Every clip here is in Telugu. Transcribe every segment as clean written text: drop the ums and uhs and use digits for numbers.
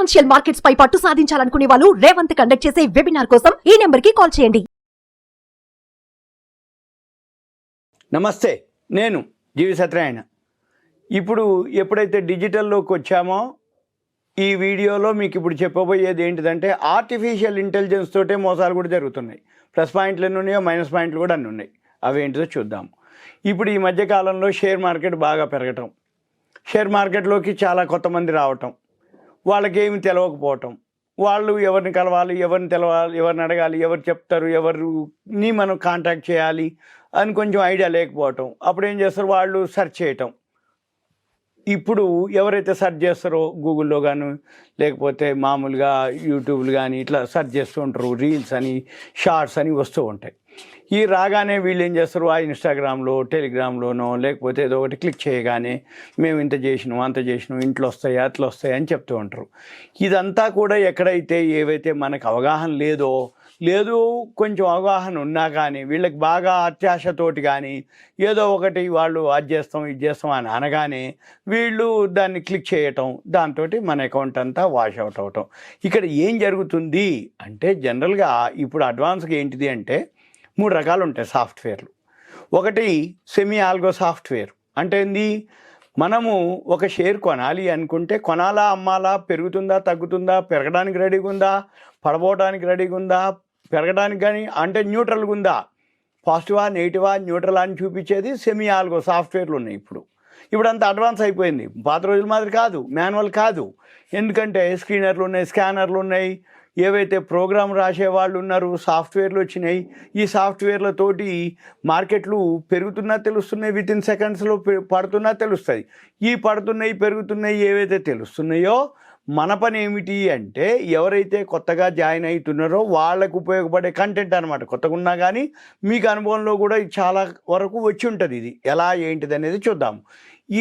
ఫైనాన్షియల్ మార్కెట్స్ పై పట్టు సాధించాలనుకునే వాళ్ళు రేవంత్ కండక్ట్ చేసే వెబినార్ కోసం ఈ నెంబర్ కి కాల్ చేయండి. నమస్తే, నేను జీవి సత్యనారాయణ. ఇప్పుడు ఎప్పుడైతే డిజిటల్లోకి వచ్చామో ఈ వీడియోలో మీకు ఇప్పుడు చెప్పబోయేది ఏంటిదంటే ఆర్టిఫిషియల్ ఇంటెలిజెన్స్ తోటే మోసాలు కూడా జరుగుతున్నాయి. ప్లస్ పాయింట్లు ఎన్ని ఉన్నాయో మైనస్ పాయింట్లు కూడా అన్నీ ఉన్నాయి. అవి ఏంటిదో చూద్దాం. ఇప్పుడు ఈ మధ్యకాలంలో షేర్ మార్కెట్ బాగా పెరగటం, షేర్ మార్కెట్లోకి చాలా కొత్త మంది రావటం, వాళ్ళకేమి తెలియకపోవటం, వాళ్ళు ఎవరిని కలవాలి, ఎవరిని అడగాలి, ఎవరు చెప్తారు, ఎవరిని మనం కాంటాక్ట్ చేయాలి అని కొంచెం ఐడియా లేకపోవటం. అప్పుడు ఏం చేస్తారు, వాళ్ళు సెర్చ్ చేయటం. ఇప్పుడు ఎవరైతే సెర్చ్ చేస్తారో గూగుల్లో కానీ లేకపోతే మామూలుగా యూట్యూబ్లు కానీ ఇట్లా సెర్చ్ చేస్తూ ఉంటారు. రీల్స్ అని, షార్ట్స్ అని వస్తూ ఉంటాయి. ఈ రాగానే వీళ్ళు ఏం చేస్తారు, ఆ ఇన్స్టాగ్రామ్లో, టెలిగ్రామ్లోనో లేకపోతే ఏదో ఒకటి క్లిక్ చేయగానే మేము ఇంత చేసినాం, అంత చేసినాం, ఇంట్లో వస్తాయి, అట్లా వస్తాయి అని చెప్తూ ఉంటారు. ఇదంతా కూడా ఎక్కడైతే ఏవైతే మనకు అవగాహన లేదు కొంచెం అవగాహన ఉన్నా కానీ వీళ్ళకి బాగా అత్యాశతోటి కానీ ఏదో ఒకటి వాళ్ళు అది చేస్తాం ఇది చేస్తాం అని అనగానే వీళ్ళు దాన్ని క్లిక్ చేయటం, దాంతో మన అకౌంట్ అంతా వాష్ అవుట్ అవటం. ఇక్కడ ఏం జరుగుతుంది అంటే జనరల్గా ఇప్పుడు అడ్వాన్స్గా ఏంటిది అంటే 3 రకాలు ఉంటాయి సాఫ్ట్వేర్లు. ఒకటి సెమీ ఆల్గో సాఫ్ట్వేర్ అంటే ఏంది, మనము ఒక షేర్ కొనాలి అనుకుంటే కొనాలా అమ్మాలా, పెరుగుతుందా తగ్గుతుందా, పెరగడానికి రెడీగా ఉందా, పడబోవడానికి రెడీగా ఉందా, పెరగడానికి కానీ అంటే న్యూట్రల్గా ఉందా, పాజిటివా నెగిటివా న్యూట్రల్ అని చూపించేది సెమీ ఆల్గో సాఫ్ట్వేర్లు ఉన్నాయి. ఇప్పుడు అంతా అడ్వాన్స్ అయిపోయింది. పాత రోజుల మాదిరి కాదు, మాన్యువల్ కాదు. ఎందుకంటే స్క్రీనర్లు ఉన్నాయి, స్కానర్లు ఉన్నాయి, ఏవైతే ప్రోగ్రామ్ రాసే వాళ్ళు ఉన్నారు, సాఫ్ట్వేర్లు వచ్చినాయి. ఈ సాఫ్ట్వేర్లతోటి మార్కెట్లు పెరుగుతున్నా తెలుస్తున్నాయి, విత్ ఇన్ సెకండ్స్లో పడుతున్నా తెలుస్తుంది. ఈ పడుతున్నాయి పెరుగుతున్నాయి ఏవైతే తెలుస్తున్నాయో మన పని ఏమిటి అంటే ఎవరైతే కొత్తగా జాయిన్ అవుతున్నారో వాళ్ళకు ఉపయోగపడే కంటెంట్ అనమాట. కొత్తగా ఉన్నా కానీ మీకు అనుభవంలో కూడా చాలా వరకు వచ్చి ఉంటుంది. ఇది ఎలా ఏంటిది అనేది చూద్దాం.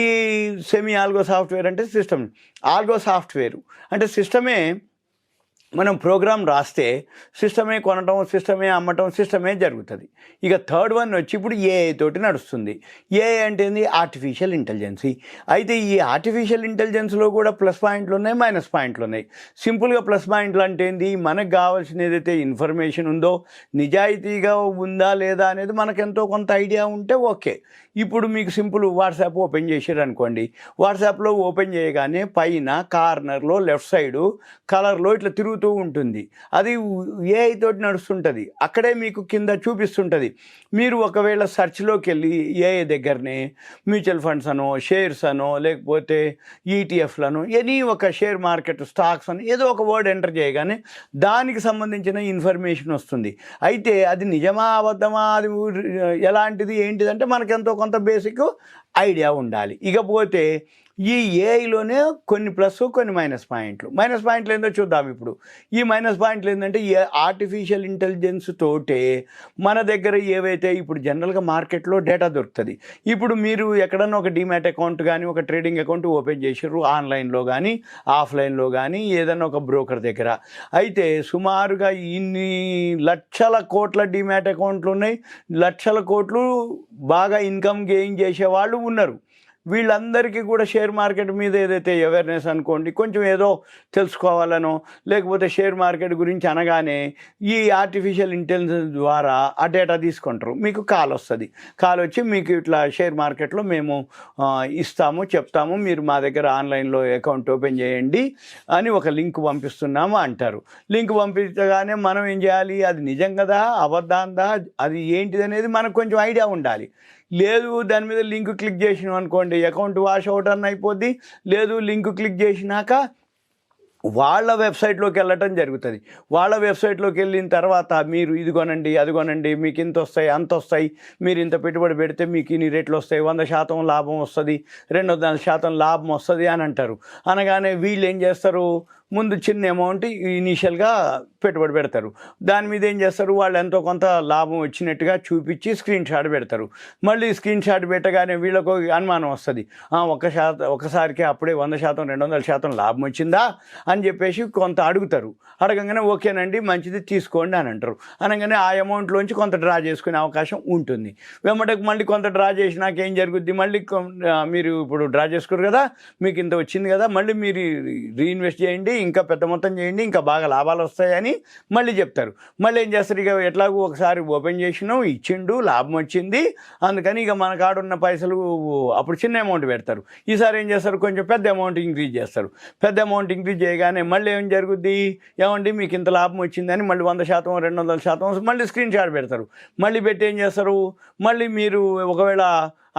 ఈ సెమీ ఆల్గో సాఫ్ట్వేర్ అంటే సిస్టమ్. ఆల్గో సాఫ్ట్వేర్ అంటే సిస్టమే మనం ప్రోగ్రామ్ రాస్తే సిస్టమే కొనటం, సిస్టమే అమ్మటం, సిస్టమే జరుగుతుంది. ఇక థర్డ్ వన్ వచ్చి ఇప్పుడు ఏఐ తోటి నడుస్తుంది. ఏఐ అంటే ఏంది, ఆర్టిఫిషియల్ ఇంటెలిజెన్సీ. అయితే ఈ ఆర్టిఫిషియల్ ఇంటెలిజెన్స్లో కూడా ప్లస్ పాయింట్లు ఉన్నాయి, మైనస్ పాయింట్లు ఉన్నాయి. సింపుల్గా ప్లస్ పాయింట్లు అంటే ఏంది, మనకు కావాల్సిన ఏదైతే ఇన్ఫర్మేషన్ ఉందో నిజాయితీగా ఉందా లేదా అనేది మనకు ఎంతో కొంత ఐడియా ఉంటే ఓకే. ఇప్పుడు మీకు సింపుల్ వాట్సాప్ ఓపెన్ చేసారు అనుకోండి, వాట్సాప్లో ఓపెన్ చేయగానే పైన కార్నర్లో లెఫ్ట్ సైడు కలర్లో ఇట్లా తిరుగుతూ ఉంటుంది. అది ఏఐ తోటి నడుస్తుంటుంది. అక్కడే మీకు కింద చూపిస్తుంటుంది. మీరు ఒకవేళ సెర్చ్లోకి వెళ్ళి ఏఐ దగ్గరనే మ్యూచువల్ ఫండ్స్ అనో, షేర్స్ అనో, లేకపోతే ఈటీఎఫ్లను, ఎనీ ఒక షేర్ మార్కెట్ స్టాక్స్ అని ఏదో ఒక వర్డ్ ఎంటర్ చేయగానే దానికి సంబంధించిన ఇన్ఫర్మేషన్ వస్తుంది. అయితే అది నిజమా అబద్ధమా, అది ఎలాంటిది ఏంటిదంటే మనకెంతో కొంత బేసిక్ ఐడియా ఉండాలి. ఇకపోతే ఈ ఏఐలోనే కొన్ని ప్లస్ కొన్ని మైనస్ పాయింట్లు ఏందో చూద్దాం. ఇప్పుడు ఈ మైనస్ పాయింట్లు ఏంటంటే ఈ ఆర్టిఫిషియల్ ఇంటెలిజెన్స్ తోటే మన దగ్గర ఏవైతే ఇప్పుడు జనరల్గా మార్కెట్లో డేటా దొరుకుతుంది. ఇప్పుడు మీరు ఎక్కడన్నా ఒక డీమ్యాట్ అకౌంట్ కానీ ఒక ట్రేడింగ్ అకౌంట్ ఓపెన్ చేసారు, ఆన్లైన్లో కానీ ఆఫ్లైన్లో కానీ ఏదన్నా ఒక బ్రోకర్ దగ్గర. అయితే సుమారుగా ఇన్ని లక్షల కోట్ల డీమ్యాట్ అకౌంట్లు ఉన్నాయి, లక్షల కోట్లు బాగా ఇన్కమ్ గెయిన్ చేసే వాళ్ళు ఉన్నారు. వీళ్ళందరికీ కూడా షేర్ మార్కెట్ మీద ఏదైతే అవేర్నెస్ అనుకోండి, కొంచెం ఏదో తెలుసుకోవాలనో లేకపోతే షేర్ మార్కెట్ గురించి అనగానే ఈ ఆర్టిఫిషియల్ ఇంటెలిజెన్స్ ద్వారా ఆ డేటా తీసుకుంటారు. మీకు కాల్ వస్తుంది. కాల్ వచ్చి మీకు ఇట్లా షేర్ మార్కెట్లో మేము ఇస్తాము, చెప్తాము, మీరు మా దగ్గర ఆన్లైన్లో అకౌంట్ ఓపెన్ చేయండి అని ఒక లింక్ పంపిస్తున్నాము అంటారు. లింక్ పంపించగానే మనం ఏం చేయాలి, అది నిజం కదా అబద్ధాందా, అది ఏంటిది అనేది మనకు కొంచెం ఐడియా ఉండాలి. లేదు దాని మీద లింక్ క్లిక్ చేసినాం అనుకోండి, అకౌంట్ వాష్ అవుట్ అని అయిపోద్ది. లేదు లింక్ క్లిక్ చేసినాక వాళ్ళ వెబ్సైట్లోకి వెళ్ళటం జరుగుతుంది. వాళ్ళ వెబ్సైట్లోకి వెళ్ళిన తర్వాత మీరు ఇది కొనండి, అది కొనండి, మీకు ఇంత వస్తాయి, అంత వస్తాయి, మీరు ఇంత పెట్టుబడి పెడితే మీకు ఇన్ని రేట్లు వస్తాయి, 100% లాభం వస్తుంది, 200% లాభం వస్తుంది అని అంటారు. అనగానే వీళ్ళు ఏం చేస్తారు, ముందు చిన్న అమౌంట్ ఇనీషియల్గా పెట్టుబడి పెడతారు. దాని మీద ఏం చేస్తారు, వాళ్ళు ఎంతో కొంత లాభం వచ్చినట్టుగా చూపించి స్క్రీన్ షాట్ పెడతారు. మళ్ళీ స్క్రీన్ షాట్ పెట్టగానే వీళ్ళకు అనుమానం వస్తుంది, ఒకసారికి అప్పుడే 100% 200% లాభం వచ్చిందా అని చెప్పేసి కొంత అడుగుతారు. అడగంగానే ఓకేనండి మంచిది తీసుకోండి అని అంటారు. అనగానే ఆ అమౌంట్లోంచి కొంత డ్రా చేసుకునే అవకాశం ఉంటుంది. వెంబటకు మళ్ళీ కొంత డ్రా చేసినాక ఏం జరుగుద్ది, మళ్ళీ మీరు ఇప్పుడు డ్రా చేసుకోరు కదా, మీకు ఇంత వచ్చింది కదా, మళ్ళీ మీరు రీఇన్వెస్ట్ చేయండి, ఇంకా పెద్ద మొత్తం చేయండి, ఇంకా బాగా లాభాలు వస్తాయని మళ్ళీ చెప్తారు. మళ్ళీ ఏం చేస్తారు, ఇక ఎట్లాగో ఒకసారి ఓపెన్ చేసినాం, ఇచ్చిండు, లాభం వచ్చింది, అందుకని ఇక మన కాడ ఉన్న పైసలు అప్పుడు చిన్న అమౌంట్ పెడతారు. ఈసారి ఏం చేస్తారు, కొంచెం పెద్ద అమౌంట్ ఇంక్రీజ్ చేస్తారు. పెద్ద అమౌంట్ ఇంక్రీజ్ చేయగానే మళ్ళీ ఏం జరుగుద్ది, ఏమండి మీకు ఇంత లాభం వచ్చిందని మళ్ళీ 100%, 200% మళ్ళీ స్క్రీన్ షాట్ పెడతారు. మళ్ళీ పెట్టి ఏం చేస్తారు, మళ్ళీ మీరు ఒకవేళ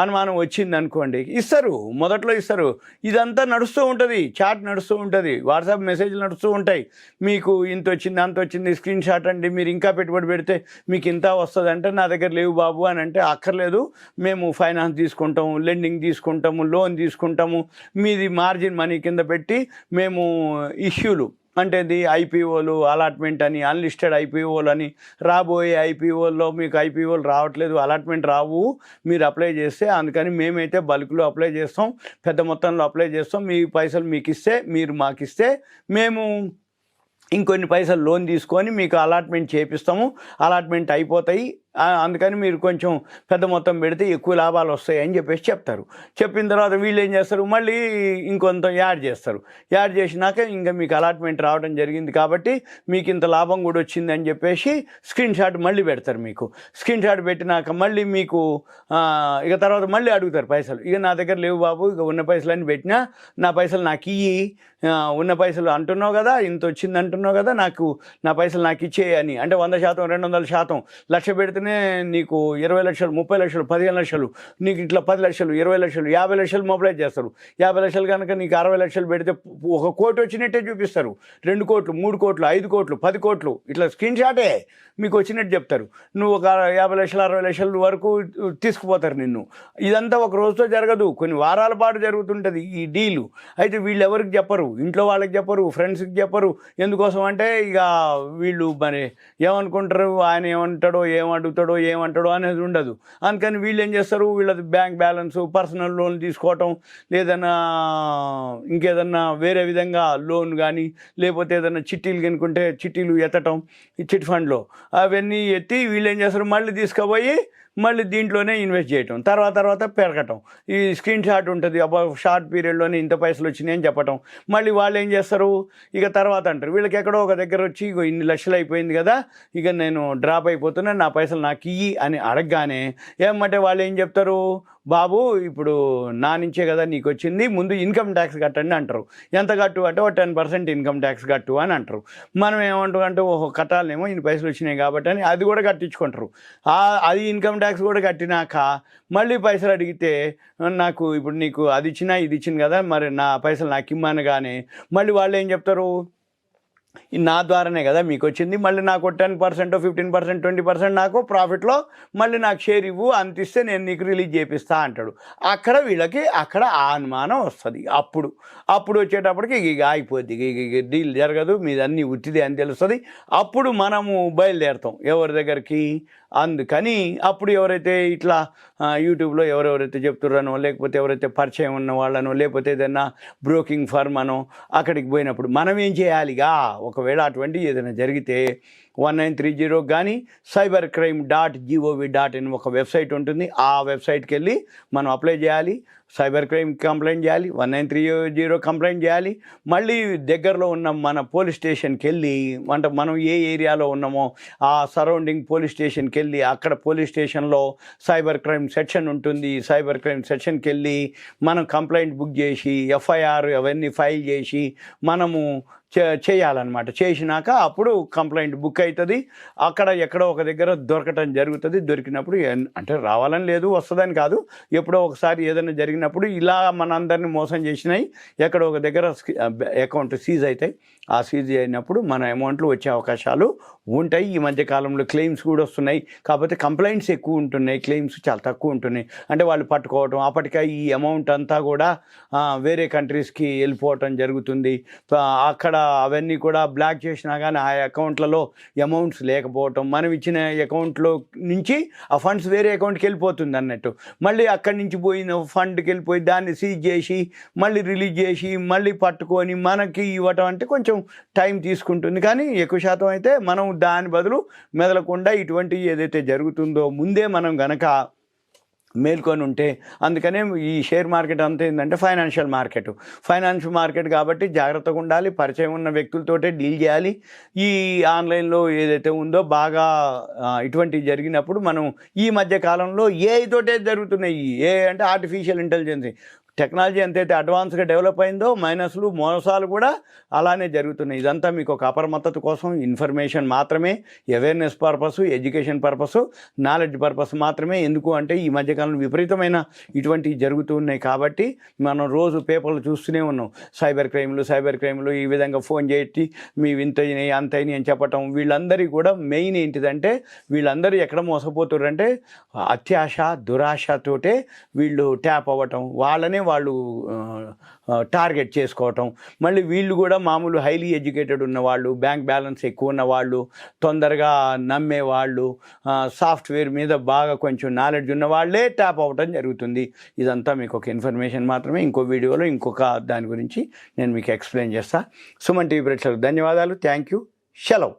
అనుమానం వచ్చింది అనుకోండి, ఇస్తారు, మొదట్లో ఇస్తారు. ఇదంతా నడుస్తూ ఉంటుంది, చాట్ నడుస్తూ ఉంటుంది, వాట్సాప్ మెసేజ్లు నడుస్తూ ఉంటాయి. మీకు ఇంత వచ్చింది, అంత వచ్చింది, స్క్రీన్ షాట్ అండి, మీరు ఇంకా పెట్టుబడి పెడితే మీకు ఇంత వస్తుంది అంటే, నా దగ్గర లేవు బాబు అని అంటే, అక్కర్లేదు, మేము ఫైనాన్స్ తీసుకుంటాము, లెండింగ్ తీసుకుంటాము, లోన్ తీసుకుంటాము, మీది మార్జిన్ మనీ కింద పెట్టి మేము ఇష్యూలు అంటే ఐపీఓలు, అలాట్మెంట్ అని, అన్లిస్టెడ్ ఐపీఓలు అని, రాబోయే ఐపీఓల్లో మీకు ఐపీఓలు రావట్లేదు, అలాట్మెంట్ రావు, మీరు అప్లై చేస్తే, అందుకని మేమైతే బల్క్లో అప్లై చేస్తాం, పెద్ద మొత్తంలో అప్లై చేస్తాం, మీ పైసలు మీకు ఇస్తే, మీరు మాకు ఇస్తే మేము ఇంకొన్ని పైసలు లోన్ తీసుకొని మీకు అలాట్మెంట్ చేపిస్తాము, అలాట్మెంట్ అయిపోతాయి, అందుకని మీరు కొంచెం పెద్ద మొత్తం పెడితే ఎక్కువ లాభాలు వస్తాయి అని చెప్పేసి చెప్తారు. చెప్పిన తర్వాత వీళ్ళు ఏం చేస్తారు, మళ్ళీ ఇంకొంత యాడ్ చేస్తారు. యాడ్ చేసినాక ఇంకా మీకు అలాట్మెంట్ రావడం జరిగింది కాబట్టి మీకు ఇంత లాభం కూడా వచ్చింది అని చెప్పేసి స్క్రీన్ షాట్ మళ్ళీ పెడతారు. మీకు స్క్రీన్ షాట్ పెట్టినాక మళ్ళీ మీకు ఇక తర్వాత మళ్ళీ అడుగుతారు పైసలు. ఇక నా దగ్గర లేవు బాబు, ఇక ఉన్న పైసలన్నీ పెట్టినా, నా పైసలు నాకు ఇయ్యి, ఉన్న పైసలు అంటున్నావు కదా, ఇంత వచ్చింది అంటున్నావు కదా, నాకు నా పైసలు నాకు ఇచ్చేయని అంటే 100%, 200%, లక్ష పెడితేనే నీకు 20 లక్షలు, 30 లక్షలు, 15 లక్షలు, నీకు ఇట్లా 10 లక్షలు, 20 లక్షలు, 50 లక్షలు మొబిలైజ్ చేస్తారు. 50 లక్షలు కనుక నీకు 60 లక్షలు పెడితే 1 కోటి వచ్చినట్టే చూపిస్తారు. 2 కోట్లు, 3 కోట్లు, 5 కోట్లు, 10 కోట్లు, ఇట్లా స్క్రీన్ షాటే మీకు వచ్చినట్టు చెప్తారు. నువ్వు ఒక 50 లక్షలు, 60 లక్షల వరకు తీసుకుపోతారు నిన్ను. ఇదంతా ఒక రోజుతో జరగదు, కొన్ని వారాల పాటు జరుగుతుంటుంది ఈ డీలు. అయితే వీళ్ళు ఎవరికి చెప్పరు, ఇంట్లో వాళ్ళకి చెప్పరు, ఫ్రెండ్స్కి చెప్పరు. ఎందుకోసం అంటే ఇక వీళ్ళు మరి ఏమనుకుంటారు, ఆయన ఏమంటాడో, ఏమడుగుతాడో, ఏమంటాడో అనేది ఉండదు. అందుకని వీళ్ళు ఏం చేస్తారు, వీళ్ళది బ్యాంక్ బ్యాలెన్స్, పర్సనల్ లోన్ తీసుకోవటం, లేదన్నా ఇంకేదన్నా వేరే విధంగా లోన్ కానీ, లేకపోతే ఏదైనా చిట్టీలు కనుకుంటే చిట్టీలు ఎత్తటం, ఈ చిట్ ఫండ్లో అవన్నీ ఎత్తి వీళ్ళు ఏం చేస్తారు, మళ్ళీ తీసుకుపోయి మళ్ళీ దీంట్లోనే ఇన్వెస్ట్ చేయటం, తర్వాత పెరగటం. ఈ స్క్రీన్ షాట్ ఉంటుంది, షార్ట్ పీరియడ్లోనే ఇంత పైసలు వచ్చినాయి అని చెప్పటం. మళ్ళీ వాళ్ళు ఏం చేస్తారు, ఇక తర్వాత అంటారు, వీళ్ళకి ఎక్కడో ఒక దగ్గర వచ్చి ఇగో ఇన్ని లక్షలు అయిపోయింది కదా, ఇక నేను డ్రాప్ అయిపోతున్నా, నా పైసలు నాకు ఇయ్యి అని అడగగానే ఏమంటే వాళ్ళు ఏం చెప్తారు, బాబు ఇప్పుడు నా నుంచే కదా నీకు వచ్చింది, ముందు ఇన్కమ్ ట్యాక్స్ కట్టండి అంటారు. ఎంత కట్టు అంటే 10% ఇన్కమ్ ట్యాక్స్ కట్టు అని అంటారు. మనం ఏమంటాం అంటే, ఓహో కట్టాలేమో ఇన్ని పైసలు వచ్చినాయి కాబట్టి అని అది కూడా కట్టించుకుంటారు. అది ఇన్కమ్ ట్యాక్స్ కూడా కట్టినాక మళ్ళీ పైసలు అడిగితే, నాకు ఇప్పుడు నీకు అది ఇచ్చినా ఇది ఇచ్చింది కదా, మరి నా పైసలు నాకు ఇమ్మనగానే మళ్ళీ వాళ్ళు ఏం చెప్తారు, నా ద్వారానే కదా మీకు వచ్చింది, మళ్ళీ నాకు 10%, 15%, 20% నాకు ప్రాఫిట్లో మళ్ళీ నాకు షేర్ ఇవ్వు, అంత ఇస్తే నేను నీకు రిలీజ్ చేపిస్తా అంటాడు. అక్కడ వీళ్ళకి అక్కడ ఆ అనుమానం వస్తుంది. అప్పుడు వచ్చేటప్పటికి ఇక అయిపోద్ది, ఇక డీల్ జరగదు, మీది అన్నీ ఉట్టిదే అని తెలుస్తుంది. అప్పుడు మనము బయలుదేరుతాం ఎవరి దగ్గరికి. అందుకని అప్పుడు ఎవరైతే ఇట్లా యూట్యూబ్లో ఎవరెవరైతే చెప్తున్నారనో, లేకపోతే ఎవరైతే పరిచయం ఉన్న వాళ్ళనో, లేకపోతే ఏదైనా బ్రోకింగ్ ఫర్మ్ అనో అక్కడికి పోయినప్పుడు మనం ఏం చేయాలిగా, ఒకవేళ అటువంటి ఏదైనా జరిగితే 1930 కానీ cybercrime.gov.in ఒక వెబ్సైట్ ఉంటుంది, ఆ వెబ్సైట్కి వెళ్ళి మనం అప్లై చేయాలి, సైబర్ క్రైమ్ కంప్లైంట్ చేయాలి, 1930 కంప్లైంట్ చేయాలి. మళ్ళీ దగ్గరలో ఉన్న మన పోలీస్ స్టేషన్కి వెళ్ళి, అంటే మనం ఏ ఏరియాలో ఉన్నామో ఆ సరౌండింగ్ పోలీస్ స్టేషన్కి వెళ్ళి, అక్కడ పోలీస్ స్టేషన్లో సైబర్ క్రైమ్ సెక్షన్ ఉంటుంది, సైబర్ క్రైమ్ సెక్షన్కి వెళ్ళి మనం కంప్లైంట్ బుక్ చేసి ఎఫ్ఐఆర్ అవన్నీ ఫైల్ చేసి మనము చేయాలన్నమాట. చేసినాక అప్పుడు కంప్లైంట్ బుక్ అవుతుంది. అక్కడ ఎక్కడో ఒక దగ్గర దొరకటం జరుగుతుంది. దొరికినప్పుడు అంటే రావాలని లేదు, వస్తుందని కాదు, ఎప్పుడో ఒకసారి ఏదైనా జరిగినప్పుడు ఇలా మనందరినీ మోసం చేసినాయి ఎక్కడో ఒక దగ్గర అకౌంట్ సీజ్ అవుతాయి. ఆ సీజ్ అయినప్పుడు మన అమౌంట్లు వచ్చే అవకాశాలు ఉంటాయి. ఈ మధ్య కాలంలో క్లెయిమ్స్ కూడా వస్తున్నాయి, కాకపోతే కంప్లైంట్స్ ఎక్కువ ఉంటున్నాయి, క్లెయిమ్స్ చాలా తక్కువ ఉంటున్నాయి. అంటే వాళ్ళు పట్టుకోవటం, అప్పటికే ఈ అమౌంట్ అంతా కూడా వేరే కంట్రీస్కి వెళ్ళిపోవటం జరుగుతుంది. అక్కడ అవన్నీ కూడా బ్లాక్ చేసినా కానీ ఆ అకౌంట్లలో అమౌంట్స్ లేకపోవటం, మనం ఇచ్చిన అకౌంట్లో నుంచి ఆ ఫండ్స్ వేరే అకౌంట్కి వెళ్ళిపోతుంది అన్నట్టు. మళ్ళీ అక్కడి నుంచి పోయిన ఫండ్కి వెళ్ళిపోయి దాన్ని సీజ్ చేసి మళ్ళీ రిలీజ్ చేసి మళ్ళీ పట్టుకొని మనకి ఇవ్వటం అంటే కొంచెం టైం తీసుకుంటుంది. కానీ ఎక్కువ శాతం అయితే మనం దాని బదులు మెదలకుండా ఇటువంటి ఏదైతే జరుగుతుందో ముందే మనం గనక మేల్కొని ఉంటే. అందుకనే ఈ షేర్ మార్కెట్ అంతా ఏంటంటే ఫైనాన్షియల్ మార్కెట్ కాబట్టి జాగ్రత్తగా ఉండాలి, పరిచయం ఉన్న వ్యక్తులతోటే డీల్ చేయాలి. ఈ ఆన్లైన్లో ఏదైతే ఉందో బాగా ఇటువంటివి జరిగినప్పుడు మనం ఈ మధ్య కాలంలో ఏఐ తోటే జరుగుతున్నాయి. ఏఐ అంటే ఆర్టిఫిషియల్ ఇంటెలిజెన్స్. టెక్నాలజీ ఎంతైతే అడ్వాన్స్గా డెవలప్ అయిందో మైనస్లు మోసాలు కూడా అలానే జరుగుతున్నాయి. ఇదంతా మీకు ఒక అప్రమత్తత కోసం, ఇన్ఫర్మేషన్ మాత్రమే, awareness purpose, education purpose, knowledge purpose మాత్రమే. ఎందుకు అంటే ఈ మధ్యకాలంలో విపరీతమైన ఇటువంటివి జరుగుతూ ఉన్నాయి కాబట్టి మనం రోజు పేపర్లు చూస్తూనే ఉన్నాం. సైబర్ క్రైమ్లు ఈ విధంగా ఫోన్ చేసి మీ వింతయినాయి అంతయినాయి అని చెప్పటం. వీళ్ళందరికీ కూడా మెయిన్ ఏంటిదంటే వీళ్ళందరూ ఎక్కడ మోసపోతారంటే అత్యాశ, దురాశతోటే వీళ్ళు ట్యాప్ అవ్వటం, వాళ్ళనే వాళ్ళు టార్గెట్ చేసుకోవటం. మళ్ళీ వీళ్ళు కూడా మామూలు హైలీ ఎడ్యుకేటెడ్ ఉన్నవాళ్ళు, బ్యాంక్ బ్యాలెన్స్ ఎక్కువ ఉన్నవాళ్ళు, తొందరగా నమ్మేవాళ్ళు, సాఫ్ట్వేర్ మీద బాగా కొంచెం నాలెడ్జ్ ఉన్న వాళ్ళే ట్యాప్ అవ్వటం జరుగుతుంది. ఇదంతా మీకు ఒక ఇన్ఫర్మేషన్ మాత్రమే. ఇంకో వీడియోలో ఇంకొక దాని గురించి నేను మీకు ఎక్స్ప్లెయిన్ చేస్తాను. సుమన్ టీవీ ప్రేక్షకులకు ధన్యవాదాలు. Thank you. సెలవు.